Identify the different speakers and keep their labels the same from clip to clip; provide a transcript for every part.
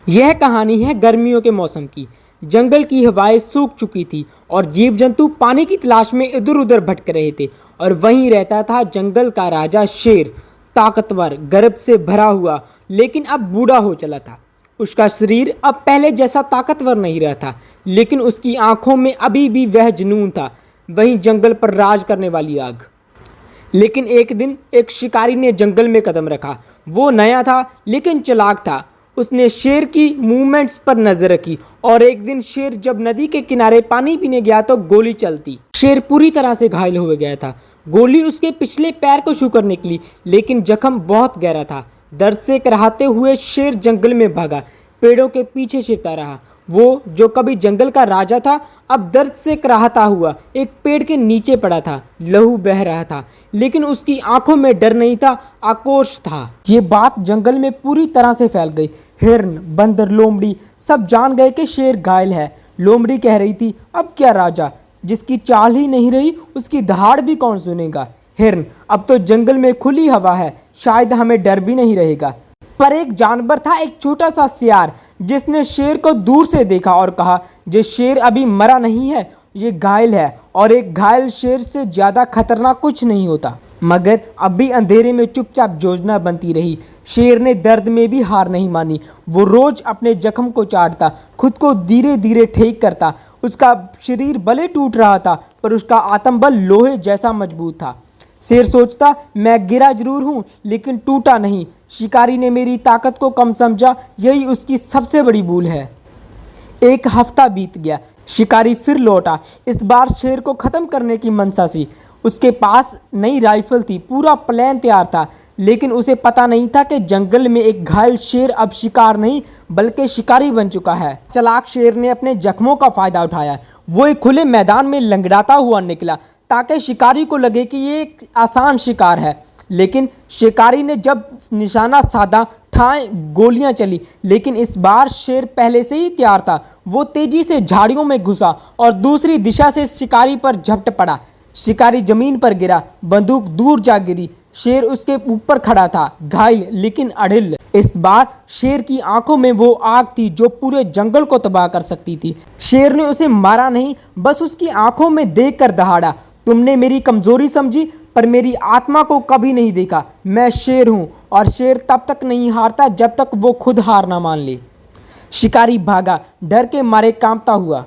Speaker 1: यह कहानी है गर्मियों के मौसम की। जंगल की हवाएं सूख चुकी थी और जीव जंतु पानी की तलाश में इधर उधर भटक रहे थे। और वहीं रहता था जंगल का राजा शेर, ताकतवर, गर्व से भरा हुआ, लेकिन अब बूढ़ा हो चला था। उसका शरीर अब पहले जैसा ताकतवर नहीं रहा था, लेकिन उसकी आंखों में अभी भी वह जुनून था, वहीं जंगल पर राज करने वाली आग। लेकिन एक दिन एक शिकारी ने जंगल में कदम रखा। वो नया था लेकिन चालाक था। उसने शेर की मूवमेंट्स पर नजर रखी और एक दिन शेर जब नदी के किनारे पानी पीने गया तो गोली चलती। शेर पूरी तरह से घायल हो गया था। गोली उसके पिछले पैर को छूकर निकली, लेकिन जख्म बहुत गहरा था। दर्द से कराहते हुए शेर जंगल में भागा, पेड़ों के पीछे छिपता रहा। वो जो कभी जंगल का राजा था, अब दर्द से कराहता हुआ एक पेड़ के नीचे पड़ा था। लहू बह रहा था, लेकिन उसकी आंखों में डर नहीं था, आक्रोश था। ये बात जंगल में पूरी तरह से फैल गई। हिरन, बंदर, लोमड़ी सब जान गए कि शेर घायल है। लोमड़ी कह रही थी, अब क्या राजा, जिसकी चाल ही नहीं रही उसकी दहाड़ भी कौन सुनेगा। हिरन, अब तो जंगल में खुली हवा है, शायद हमें डर भी नहीं रहेगा। पर एक जानवर था, एक छोटा सा सियार, जिसने शेर को दूर से देखा और कहा, ये शेर अभी मरा नहीं है, ये घायल है, और एक घायल शेर से ज़्यादा खतरनाक कुछ नहीं होता। मगर अब भी अंधेरे में चुपचाप योजना बनती रही। शेर ने दर्द में भी हार नहीं मानी। वो रोज अपने जख्म को चाटता, खुद को धीरे धीरे ठीक करता। उसका शरीर भले टूट रहा था, पर उसका आत्मबल लोहे जैसा मजबूत था। शेर सोचता, मैं गिरा जरूर हूँ लेकिन टूटा नहीं। शिकारी ने मेरी ताकत को कम समझा, यही उसकी सबसे बड़ी भूल है। एक हफ्ता बीत गया, शिकारी फिर लौटा। इस बार शेर को ख़त्म करने की मंशा सी। उसके पास नई राइफल थी, पूरा प्लान तैयार था, लेकिन उसे पता नहीं था कि जंगल में एक घायल शेर अब शिकार नहीं बल्कि शिकारी बन चुका है। चालाक शेर ने अपने जख्मों का फ़ायदा उठाया। वो एक खुले मैदान में लंगड़ाता हुआ निकला ताकि शिकारी को लगे कि ये एक आसान शिकार है। लेकिन शिकारी ने जब निशाना साधा, ठाए गोलियां चली, लेकिन इस बार शेर पहले से ही तैयार था। वो तेजी से झाड़ियों में घुसा और दूसरी दिशा से शिकारी पर झपट पड़ा। शिकारी जमीन पर गिरा, बंदूक दूर जा गिरी। शेर उसके ऊपर खड़ा था, घायल लेकिन अड़िल। इस बार शेर की आंखों में वो आग थी जो पूरे जंगल को तबाह कर सकती थी। शेर ने उसे मारा नहीं, बस उसकी आंखों में देखकर दहाड़ा, तुमने मेरी कमजोरी समझी पर मेरी आत्मा को कभी नहीं देखा। मैं शेर हूं और शेर तब तक नहीं हारता जब तक वो खुद हार ना मान ले। शिकारी भागा, डर के मारे कांपता हुआ।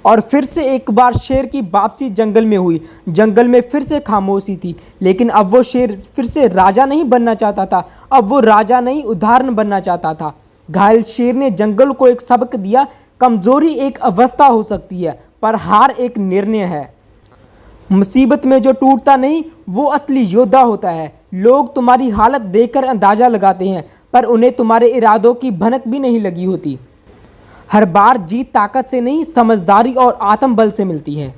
Speaker 1: और फिर से एक बार शेर की वापसी जंगल में हुई। जंगल में फिर से खामोशी थी, लेकिन अब वो शेर फिर से राजा नहीं बनना चाहता था। अब वो राजा नहीं, उदाहरण बनना चाहता था। घायल शेर ने जंगल को एक सबक दिया, कमजोरी एक अवस्था हो सकती है, पर हार एक निर्णय है। मुसीबत में जो टूटता नहीं वो असली योद्धा होता है। लोग तुम्हारी हालत देखकर अंदाज़ा लगाते हैं, पर उन्हें तुम्हारे इरादों की भनक भी नहीं लगी होती। हर बार जीत ताकत से नहीं, समझदारी और आत्मबल से मिलती है।